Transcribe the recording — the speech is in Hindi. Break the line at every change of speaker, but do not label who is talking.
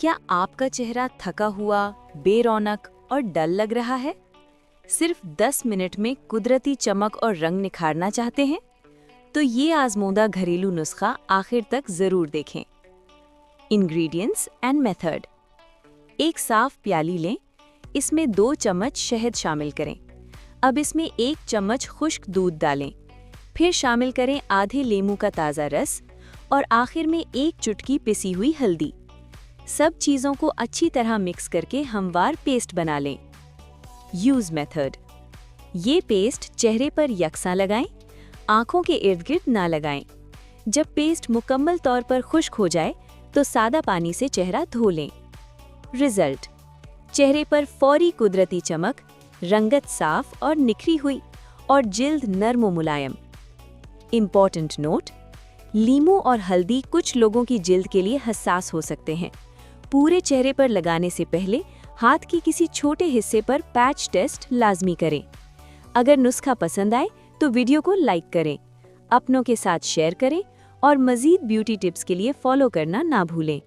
क्या आपका चेहरा थका हुआ, बेरौनक और डल लग रहा है? सिर्फ 10 मिनट में कुदरती चमक और रंग निखारना चाहते हैं? तो ये आजमूदा घरेलू नुस्खा आखिर तक जरूर देखें। Ingredients and method. एक साफ प्याली लें, इसमें 2 चम्मच शहद शामिल करें। अब इसमें 1 चम्मच खुश्क दूध डालें, फिर शामिल करें आधे नींबू का ताज़ा रस और आखिर में 1 चुटकी पिसी हुई हल्दी। सब चीज़ों को अच्छी तरह मिक्स करके हमवार पेस्ट बना लें। Use method. ये पेस्ट चेहरे पर यकसा लगाएं, आँखों के इर्द गिर्द ना लगाएं। जब पेस्ट मुकम्मल तौर पर खुश्क हो जाए तो सादा पानी से चेहरा धो लें। रिजल्ट: चेहरे पर फौरी कुदरती चमक, रंगत साफ और निखरी हुई और जिल्द नर्म और मुलायम। इम्पॉर्टेंट नोट: नींबू और हल्दी कुछ लोगों की जिल्द के लिए हसास हो सकते हैं। पूरे चेहरे पर लगाने से पहले हाथ की किसी छोटे हिस्से पर पैच टेस्ट लाजमी करें। अगर नुस्खा पसंद आए तो वीडियो को लाइक करें, अपनों के साथ शेयर करें और मज़ीद ब्यूटी टिप्स के लिए फॉलो करना ना भूलें।